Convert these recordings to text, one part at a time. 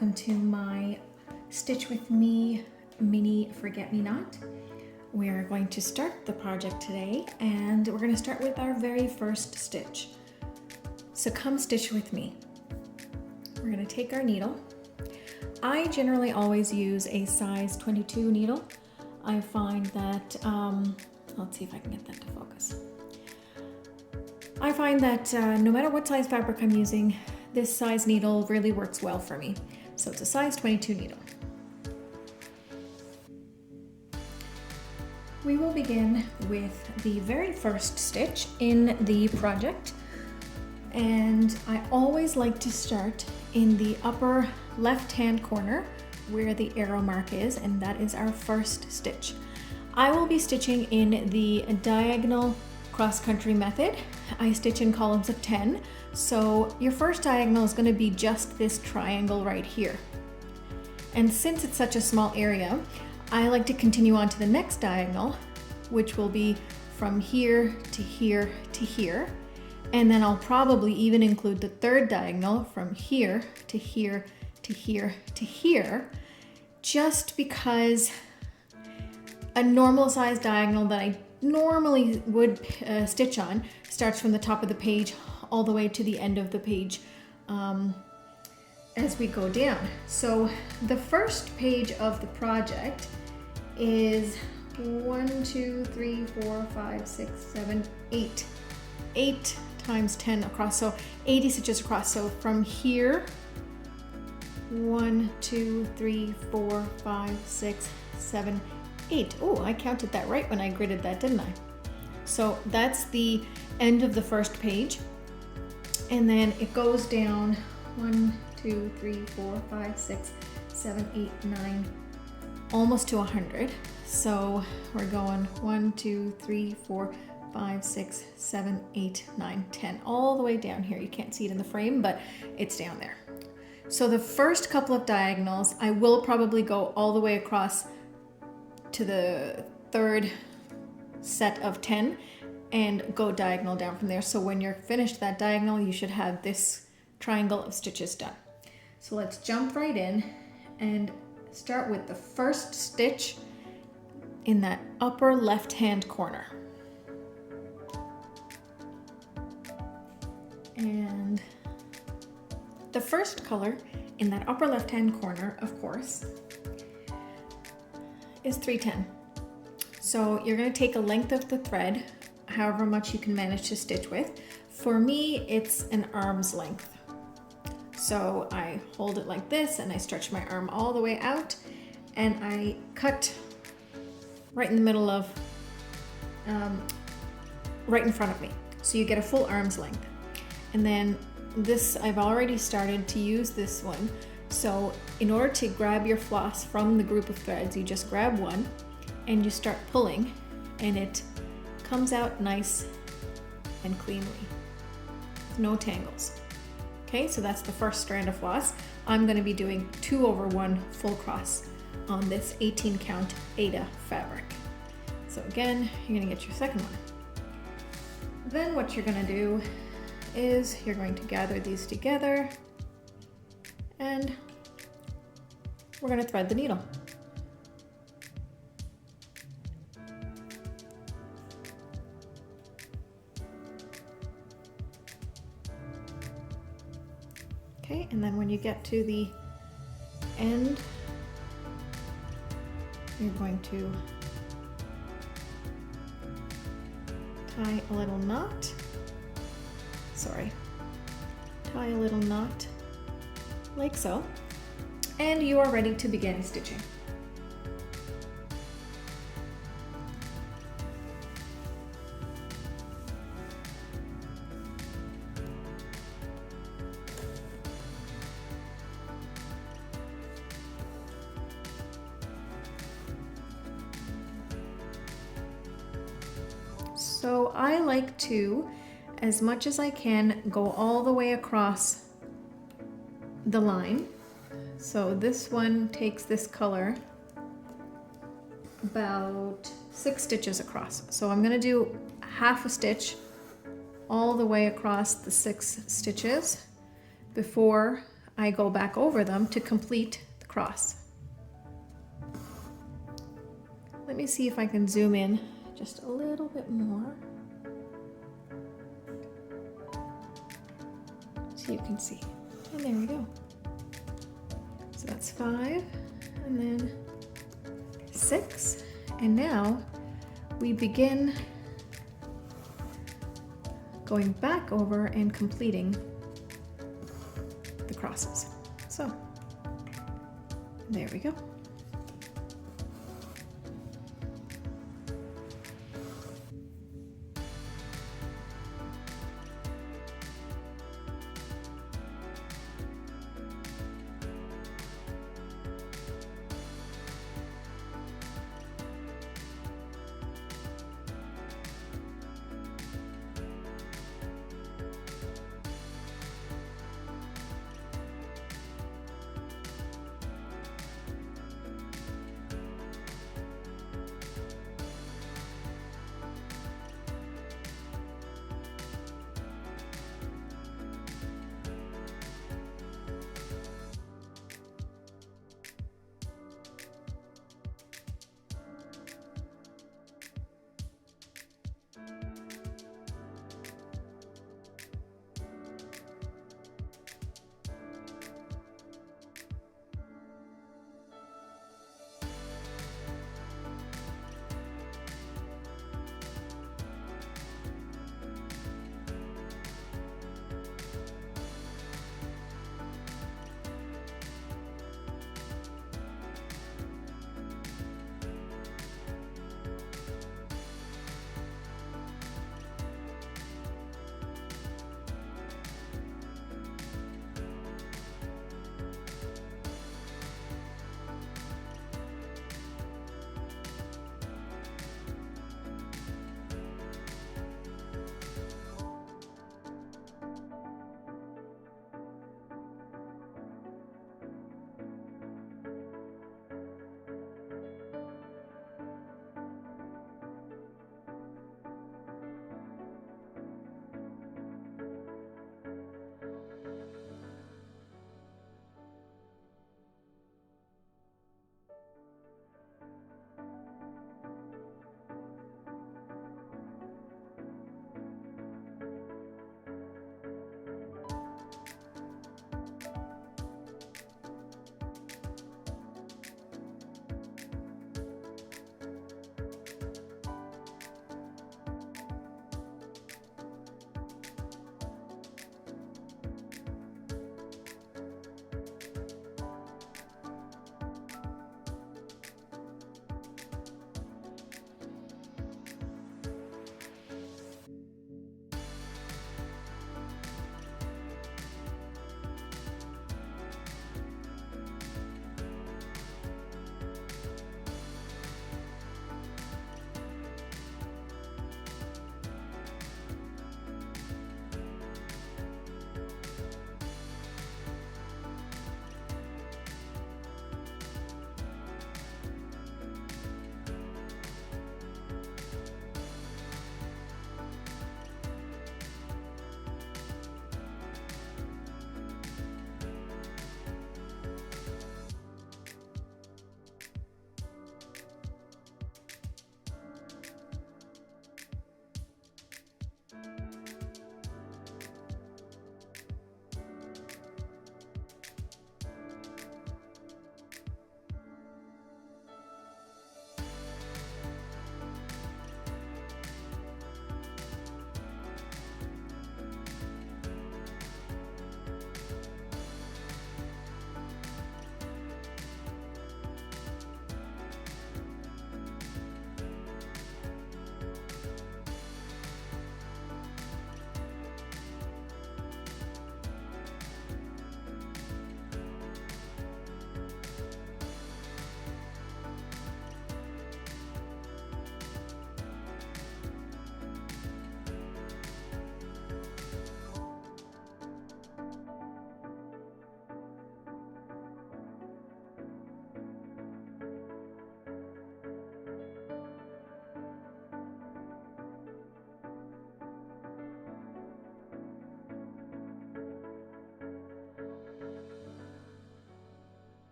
welcome to my Stitch With Me mini forget-me-not. We're going to start the project today and we're going to start with our very first stitch. So come stitch with me. We're going to take our needle. I generally always use a size 22 needle. I find that, let's see if I can get that to focus. I find that no matter what size fabric I'm using, this size needle really works well for me. So it's a size 22 needle. We will begin with the very first stitch in the project. And I always like to start in the upper left-hand corner where the arrow mark is, and that is our first stitch. I will be stitching in the diagonal cross-country method. I stitch in columns of 10, so your first diagonal is going to be just this triangle right here. And since it's such a small area, I like to continue on to the next diagonal, which will be from here to here to here. And then I'll probably even include the third diagonal from here to here to here to here, just because a normal size diagonal that I normally would stitch on starts from the top of the page all the way to the end of the page as we go down. So the first page of the project is 1, 2, 3, 4, 5, 6, 7, 8. 8 times 10 across, so 80 stitches across. So from here, 1, 2, 3, 4, 5, 6, 7, 8. Oh, I counted that right when I gridded that, didn't I? So that's the end of the first page. And then it goes down 1, 2, 3, 4, 5, 6, 7, 8, 9, almost to 100. So we're going 1, 2, 3, 4, 5, 6, 7, 8, 9, 10, all the way down here. You can't see it in the frame, but it's down there. So the first couple of diagonals, I will probably go all the way across to the third set of 10 and go diagonal down from there. So when you're finished that diagonal, you should have this triangle of stitches done. So let's jump right in and start with the first stitch in that upper left-hand corner. And the first color in that upper left-hand corner, of course, is 310. So you're going to take a length of the thread, however much you can manage to stitch with. For me, it's an arm's length. So I hold it like this and I stretch my arm all the way out and I cut right in the middle of, right in front of me. So you get a full arm's length. And then this, I've already started to use this one. So in order to grab your floss from the group of threads, you just grab one and you start pulling and it comes out nice and cleanly, no tangles. Okay, so that's the first strand of floss. I'm going to be doing 2/1 full cross on this 18 count Aida fabric. So again, you're going to get your second one. Then what you're going to do is you're going to gather these together and we're going to thread the needle. Okay, and then when you get to the end, you're going to tie a little knot. Tie a little knot like so, and you are ready to begin stitching. So I like to, as much as I can, go all the way across the line. So this one takes this color about 6 stitches across. So I'm going to do half a stitch all the way across the 6 stitches before I go back over them to complete the cross. Let me see if I can zoom in just a little bit more so you can see. And there we go. So that's 5 and then 6. And now we begin going back over and completing the crosses. So there we go.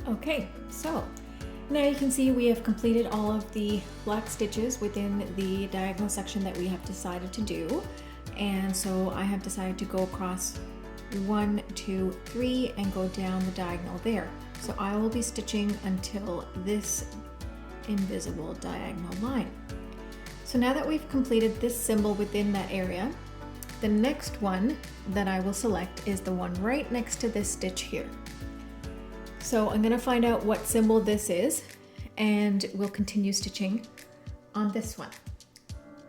Okay, so now you can see we have completed all of the black stitches within the diagonal section that we have decided to do. And so I have decided to go across 1, 2, 3 and go down the diagonal there. So I will be stitching until this invisible diagonal line. So now that we've completed this symbol within that area, the next one that I will select is the one right next to this stitch here. So I'm going to find out what symbol this is, and we'll continue stitching on this one.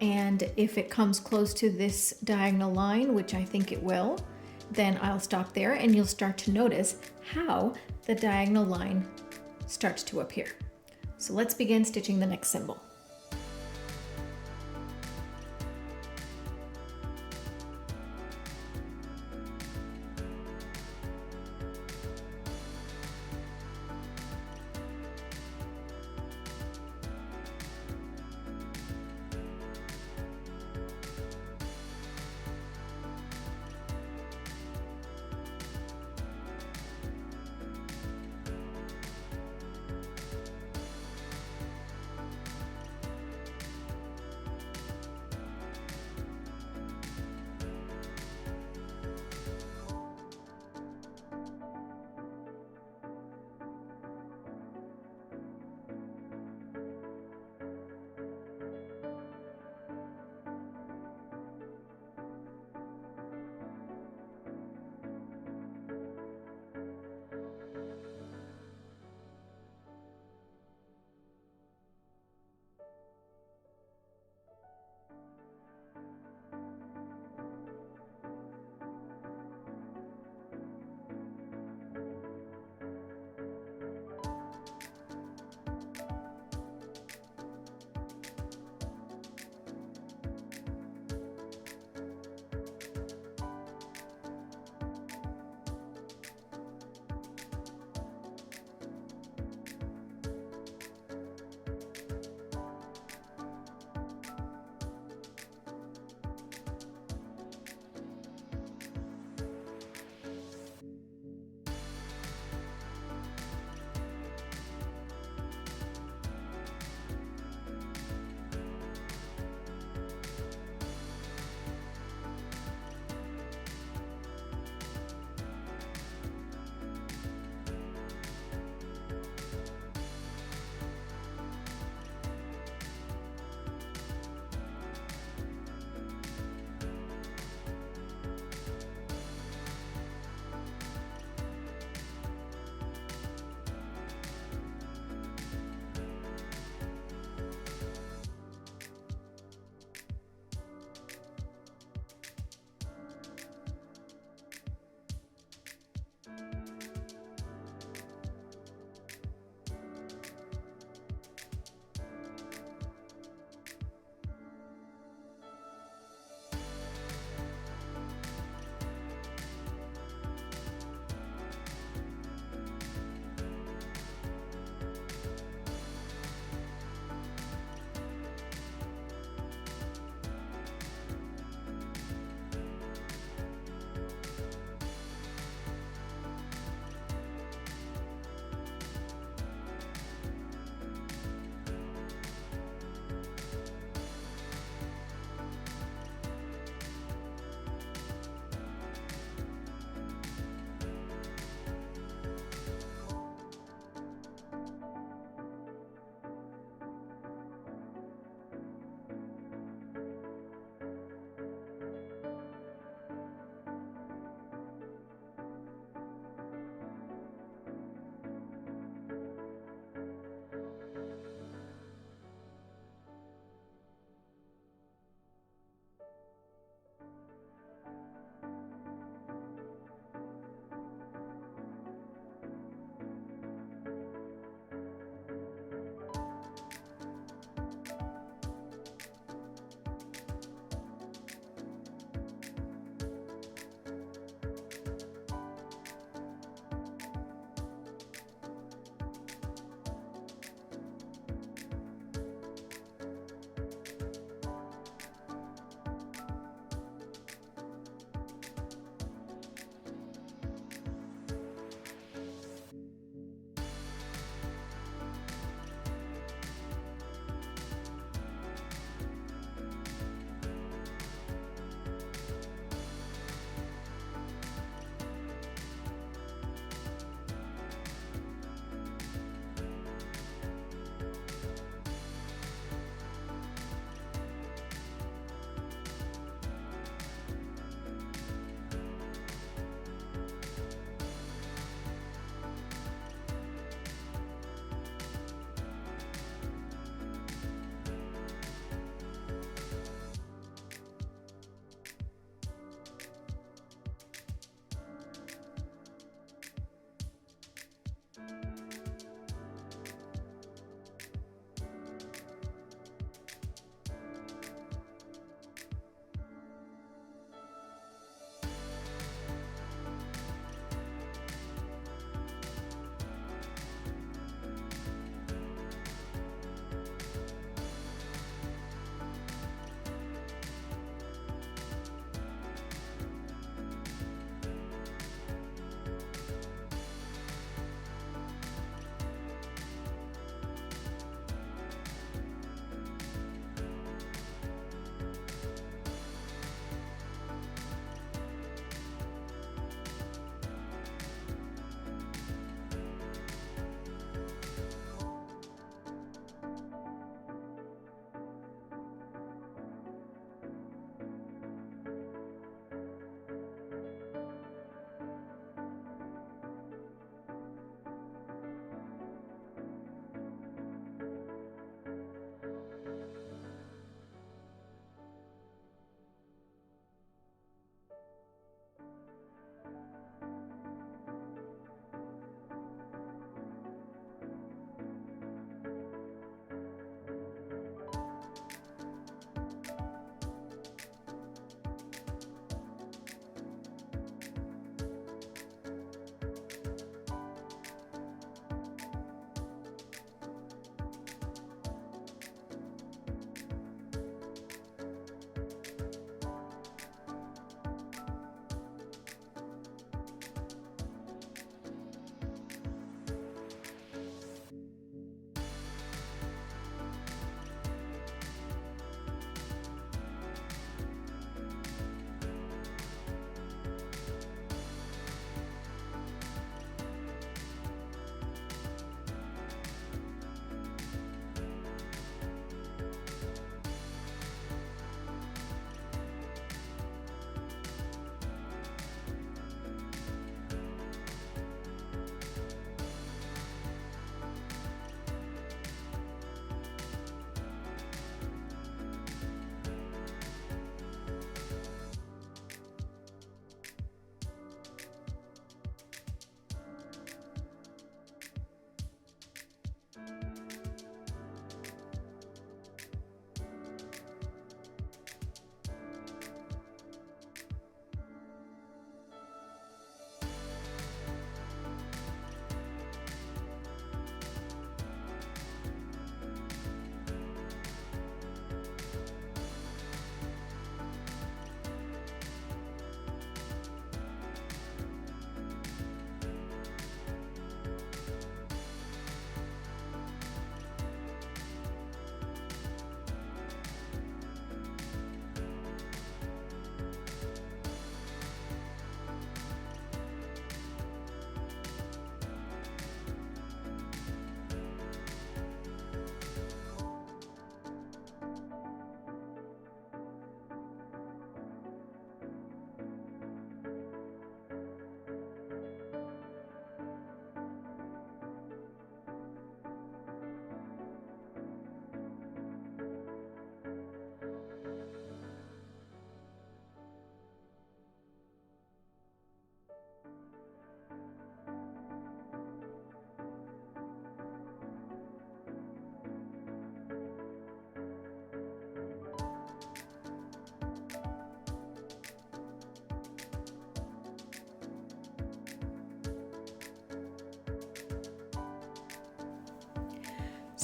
And if it comes close to this diagonal line, which I think it will, then I'll stop there and you'll start to notice how the diagonal line starts to appear. So let's begin stitching the next symbol.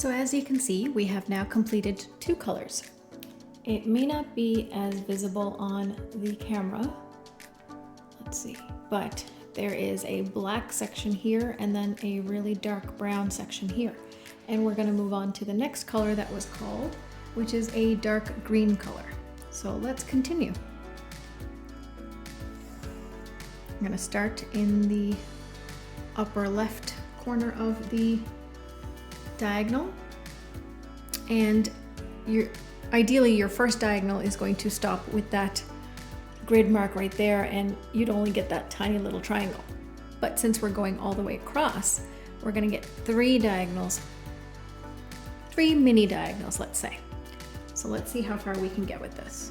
So as you can see, we have now completed 2 colors. It may not be as visible on the camera, let's see, but there is a black section here and then a really dark brown section here. And we're going to move on to the next color that was called, which is a dark green color. So let's continue. I'm going to start in the upper left corner of the diagonal, and ideally your first diagonal is going to stop with that grid mark right there, and you'd only get that tiny little triangle. But since we're going all the way across, we're going to get 3 diagonals, 3 mini diagonals, let's say. So let's see how far we can get with this.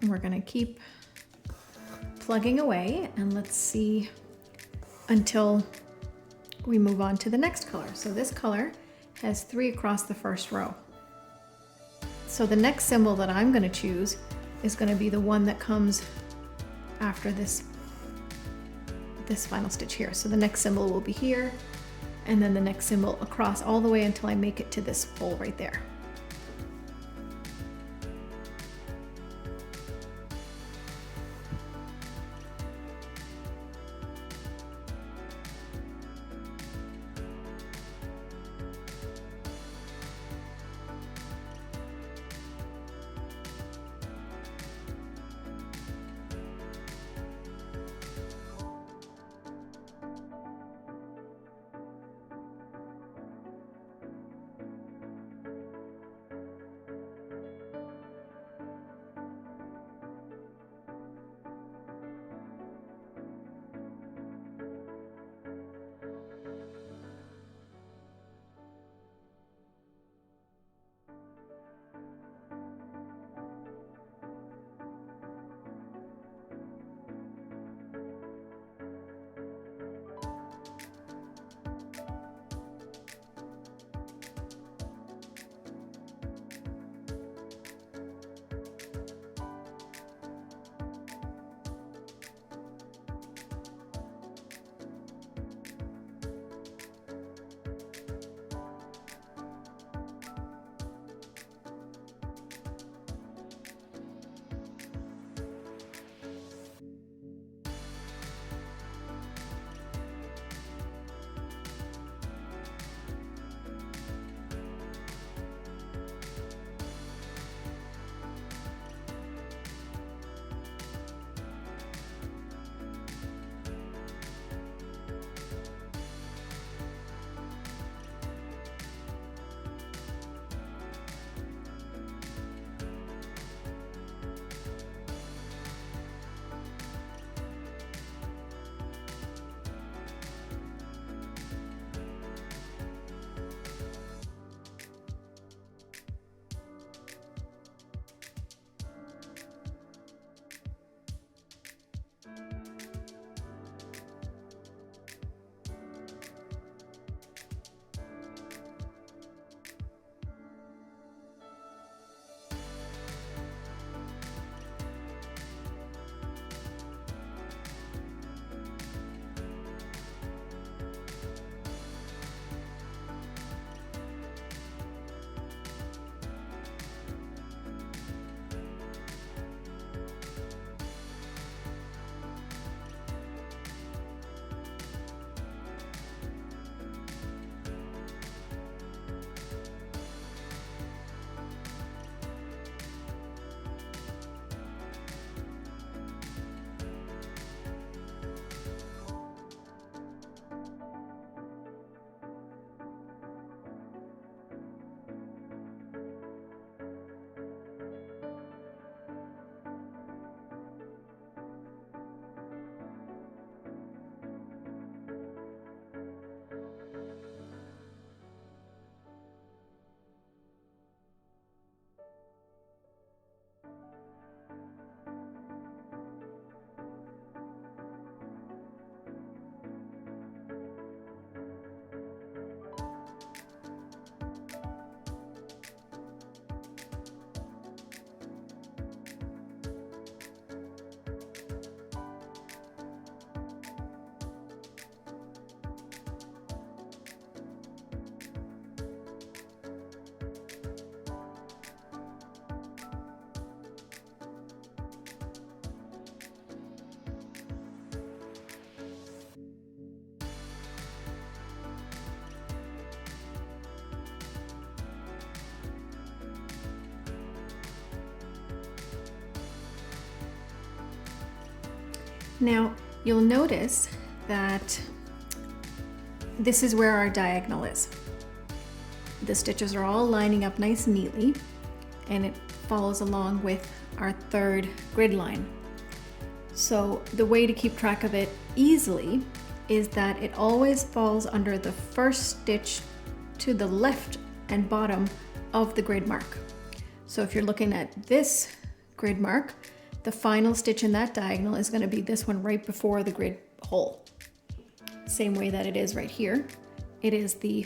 And we're going to keep plugging away, and let's see until we move on to the next color. So this color has 3 across the first row. So the next symbol that I'm going to choose is going to be the one that comes after this final stitch here. So the next symbol will be here, and then the next symbol across all the way until I make it to this hole right there. Now you'll notice that this is where our diagonal is. The stitches are all lining up nice and neatly, and it follows along with our third grid line. So the way to keep track of it easily is that it always falls under the first stitch to the left and bottom of the grid mark. So if you're looking at this grid mark, the final stitch in that diagonal is going to be this one right before the grid hole. Same way that it is right here. It is the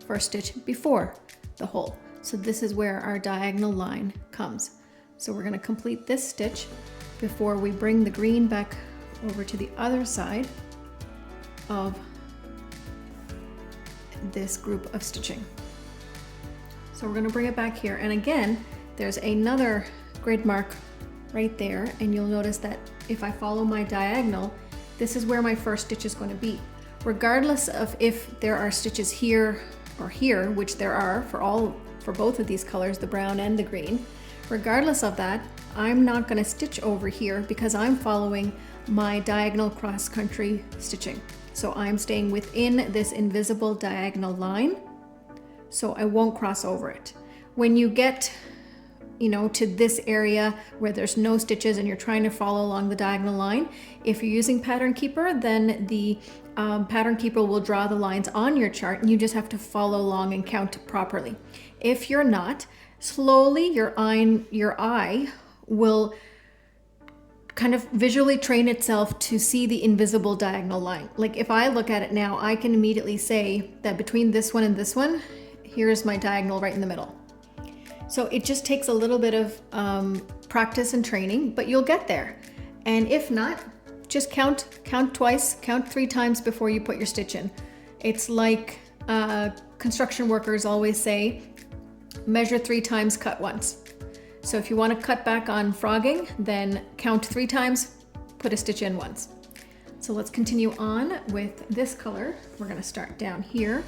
first stitch before the hole. So this is where our diagonal line comes. So we're going to complete this stitch before we bring the green back over to the other side of this group of stitching. So we're going to bring it back here, and again there's another grid mark right there, and you'll notice that if I follow my diagonal, this is where my first stitch is going to be. Regardless of if there are stitches here or here, which there are for both of these colors, the brown and the green, regardless of that, I'm not going to stitch over here because I'm following my diagonal cross-country stitching. So I'm staying within this invisible diagonal line, so I won't cross over it. When you get, to this area where there's no stitches and you're trying to follow along the diagonal line, if you're using Pattern Keeper, then the Pattern Keeper will draw the lines on your chart and you just have to follow along and count properly. If you're not, slowly your eye will kind of visually train itself to see the invisible diagonal line. Like if I look at it now, I can immediately say that between this one and this one, here's my diagonal right in the middle. So it just takes a little bit of practice and training, but you'll get there. And if not, just count twice, count 3 times before you put your stitch in. It's like construction workers always say, measure 3 times, cut once. So if you want to cut back on frogging, then count 3 times, put a stitch in once. So let's continue on with this color. We're going to start down here,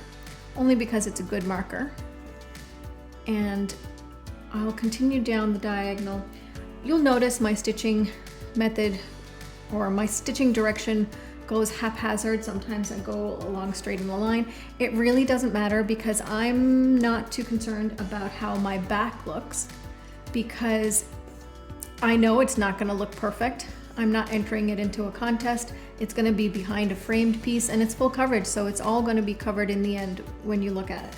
only because it's a good marker. And I'll continue down the diagonal. You'll notice my stitching method or my stitching direction goes haphazard. Sometimes I go along straight in the line. It really doesn't matter because I'm not too concerned about how my back looks, because I know it's not going to look perfect. I'm not entering it into a contest. It's going to be behind a framed piece and it's full coverage, so it's all going to be covered in the end when you look at it.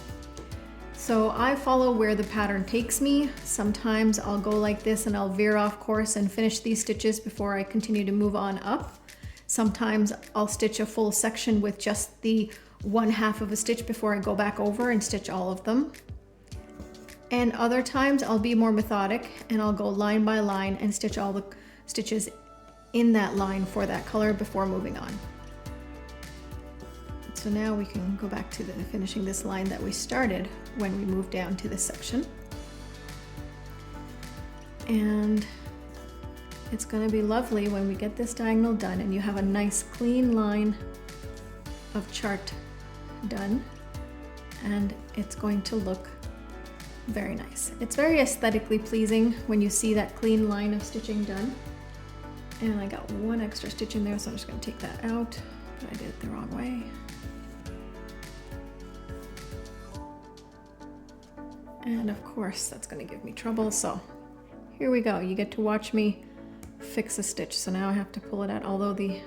So I follow where the pattern takes me. Sometimes I'll go like this and I'll veer off course and finish these stitches before I continue to move on up. Sometimes I'll stitch a full section with just the 1/2 of a stitch before I go back over and stitch all of them. And other times I'll be more methodic and I'll go line by line and stitch all the stitches in that line for that color before moving on. So now we can go back to finishing this line that we started when we moved down to this section. And it's going to be lovely when we get this diagonal done and you have a nice clean line of chart done, and it's going to look very nice. It's very aesthetically pleasing when you see that clean line of stitching done. And I got 1 extra stitch in there, so I'm just going to take that out, but I did it the wrong way. And of course that's going to give me trouble, so here we go. You get to watch me fix a stitch. So now I have to pull it out, although the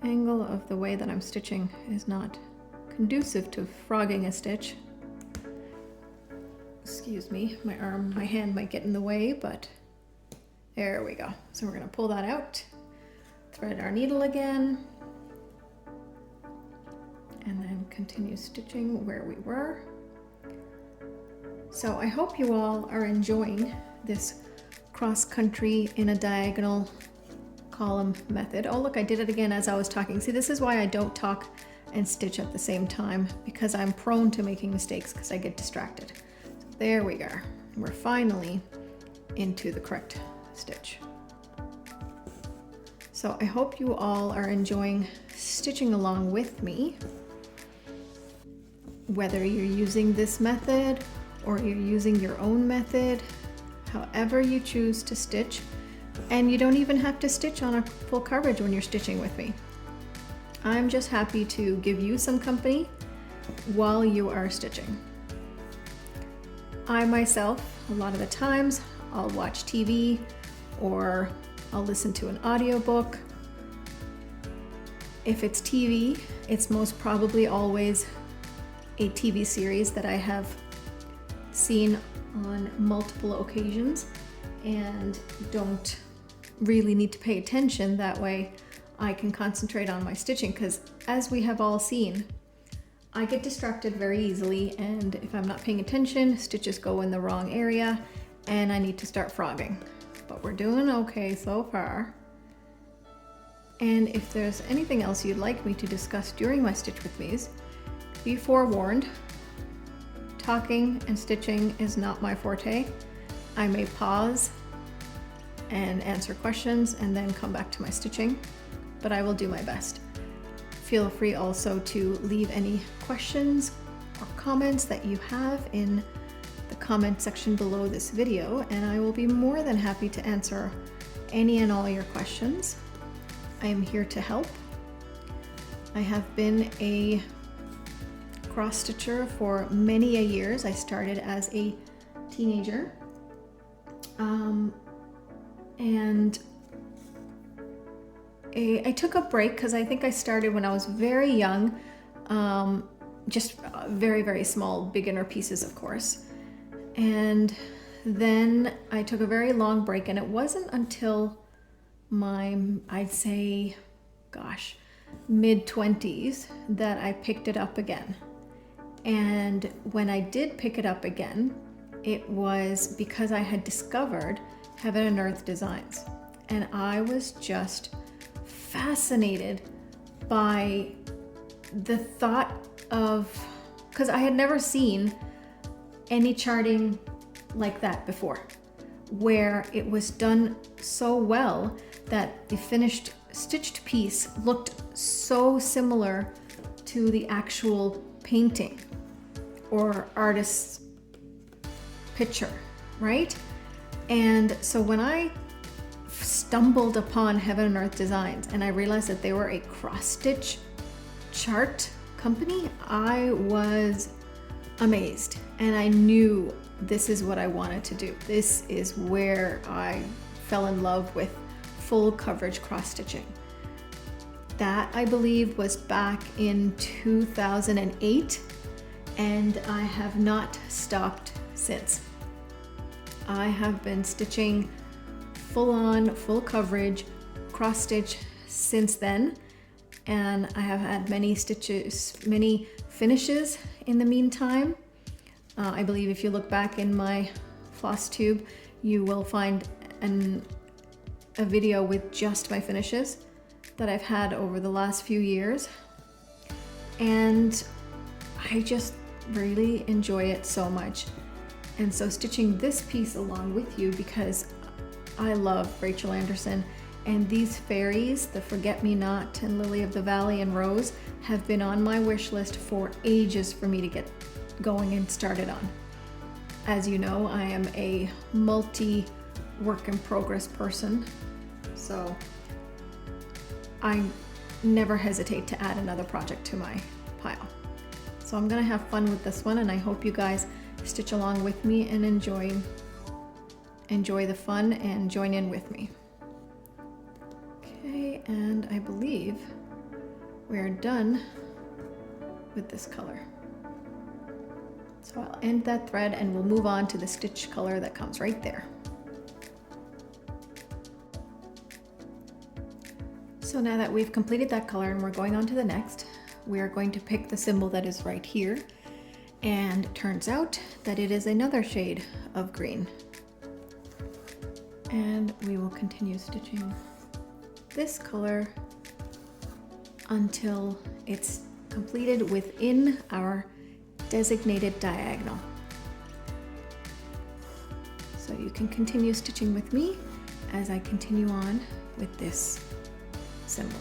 angle of the way that I'm stitching is not conducive to frogging a stitch. Excuse me, my hand might get in the way, but there we go. So we're going to pull that out, thread our needle again, and then continue stitching where we were. So I hope you all are enjoying this cross country in a diagonal column method. Oh look, I did it again as I was talking. See, this is why I don't talk and stitch at the same time, because I'm prone to making mistakes because I get distracted. So there we are. We're finally into the correct stitch. So I hope you all are enjoying stitching along with me, whether you're using this method or you're using your own method. However you choose to stitch, And you don't even have to stitch on a full coverage when you're stitching with me. I'm just happy to give you some company while you are stitching. I myself, a lot of the times, I'll watch TV or I'll listen to an audiobook. If it's TV, it's most probably always a TV series that I have seen on multiple occasions and don't really need to pay attention. That way I can concentrate on my stitching, because as we have all seen, I get distracted very easily, and if I'm not paying attention, stitches go in the wrong area and I need to start frogging. But we're doing okay so far. And if there's anything else you'd like me to discuss during my Stitch with Me's, be forewarned, talking and stitching is not my forte. I may pause and answer questions and then come back to my stitching, but I will do my best. Feel free also to leave any questions or comments that you have in the comment section below this video, and I will be more than happy to answer any and all your questions. I am here to help. I have been a cross stitcher for many a years. I started as a teenager, and I took a break because I think I started when I was very young, just very, very small beginner pieces, of course. And then I took a very long break, and it wasn't until my, I'd say, gosh, mid-20s that I picked it up again. And when I did pick it up again, it was because I had discovered Heaven and Earth Designs. And I was just fascinated by the thought of, because I had never seen any charting like that before, where it was done so well that the finished stitched piece looked so similar to the actual painting or artist's picture, right? And so when I stumbled upon Heaven and Earth Designs and I realized that they were a cross-stitch chart company, I was amazed, and I knew this is what I wanted to do. This is where I fell in love with full coverage cross-stitching. That, I believe, was back in 2008, and I have not stopped since. I have been stitching full-on, full coverage cross-stitch since then, and I have had many stitches, many finishes in the meantime. I believe if you look back in my floss tube, you will find a video with just my finishes that I've had over the last few years. And I just really enjoy it so much. And so stitching this piece along with you, because I love Rachel Anderson, and these fairies, the Forget-Me-Not and Lily of the Valley and Rose, have been on my wish list for ages for me to get going and started on. As you know, I am a multi-work in progress person, so I never hesitate to add another project to my pile. So I'm gonna have fun with this one, and I hope you guys stitch along with me and enjoy the fun and join in with me. Okay, and I believe we're done with this color. So I'll end that thread and we'll move on to the stitch color that comes right there. So now that we've completed that color and we're going on to the next, we are going to pick the symbol that is right here. And it turns out that it is another shade of green. And we will continue stitching this color until it's completed within our designated diagonal. So you can continue stitching with me as I continue on with this symbol.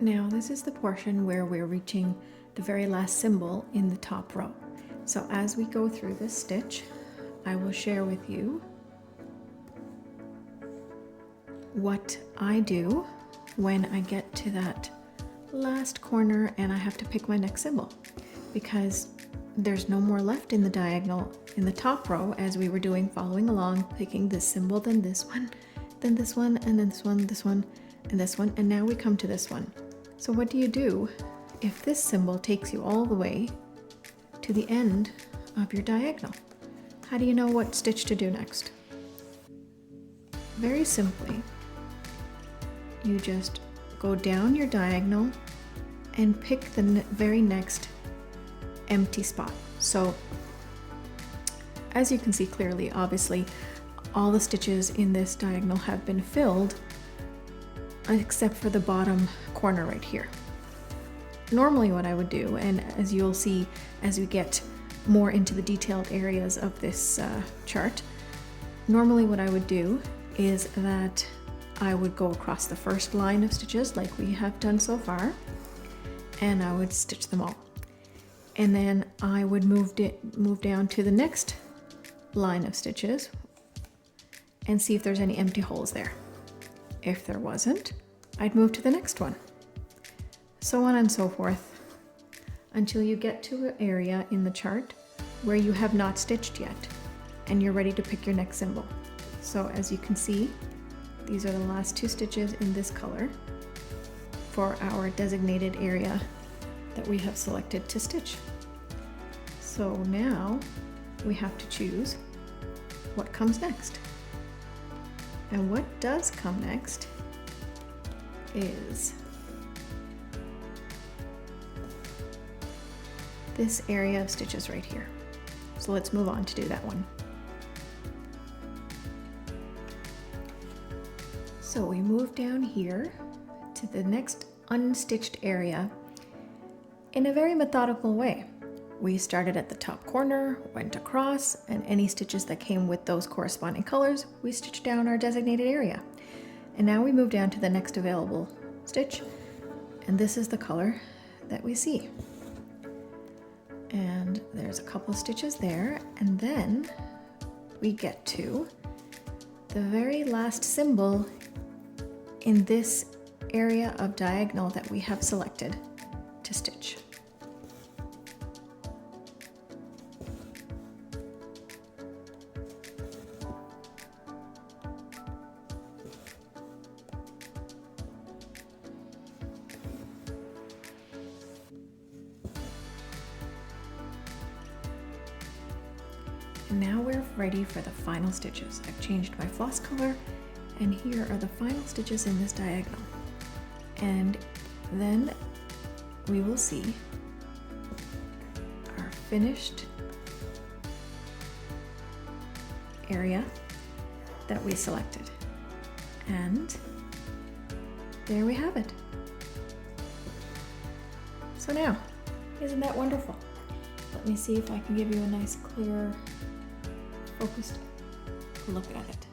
Now this is the portion where we're reaching the very last symbol in the top row. So as we go through this stitch, I will share with you what I do when I get to that last corner and I have to pick my next symbol, because there's no more left in the diagonal in the top row as we were doing, following along, picking this symbol, then this one, then this one, and then this one, this one, and this one, and now we come to this one. So what do you do if this symbol takes you all the way to the end of your diagonal? How do you know what stitch to do next? Very simply, you just go down your diagonal and pick the very next empty spot. So as you can see clearly, obviously, all the stitches in this diagonal have been filled except for the bottom corner right here. Normally what I would do, and as you'll see as we get more into the detailed areas of this chart, normally what I would do is that I would go across the first line of stitches like we have done so far, and I would stitch them all. And then I would move down to the next line of stitches and see if there's any empty holes there. If there wasn't, I'd move to the next one. So on and so forth until you get to an area in the chart where you have not stitched yet and you're ready to pick your next symbol. So as you can see, these are the last two stitches in this color for our designated area that we have selected to stitch. So now we have to choose what comes next. And what does come next is this area of stitches right here. So let's move on to do that one. So we move down here to the next unstitched area in a very methodical way. We started at the top corner, went across, and any stitches that came with those corresponding colors, we stitched down our designated area. And now we move down to the next available stitch, and this is the color that we see. And there's a couple stitches there, and then we get to the very last symbol in this area of diagonal that we have selected to stitch. And now we're ready for the final stitches. I've changed my floss color, and here are the final stitches in this diagonal. And then we will see our finished area that we selected. And there we have it. So now, isn't that wonderful? Let me see if I can give you a nice clear focused look at it.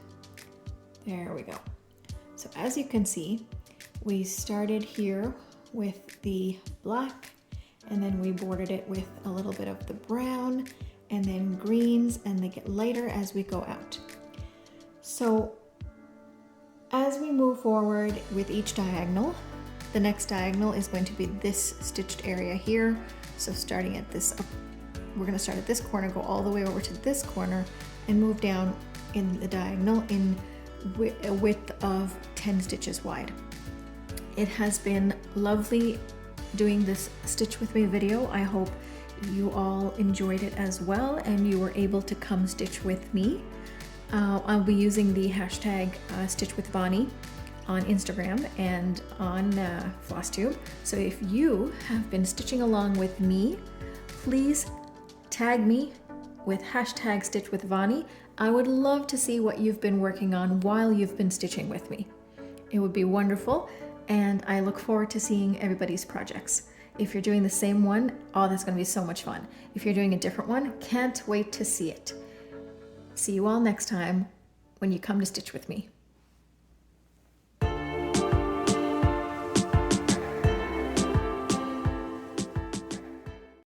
There we go. So as you can see, we started here with the black, and then we bordered it with a little bit of the brown, and then greens, and they get lighter as we go out. So as we move forward with each diagonal, the next diagonal is going to be this stitched area here. So starting at this, we're going to start at this corner, go all the way over to this corner, and move down in the diagonal in a width of 10 stitches wide. It has been lovely doing this Stitch With Me video. I hope you all enjoyed it as well and you were able to come stitch with me. I'll be using the hashtag StitchWithVani on Instagram and on FlossTube. So if you have been stitching along with me, please tag me with hashtag StitchWithVani. I would love to see what you've been working on while you've been stitching with me. It would be wonderful, and I look forward to seeing everybody's projects. If you're doing the same one, oh, that's going to be so much fun. If you're doing a different one, can't wait to see it. See you all next time when you come to stitch with me.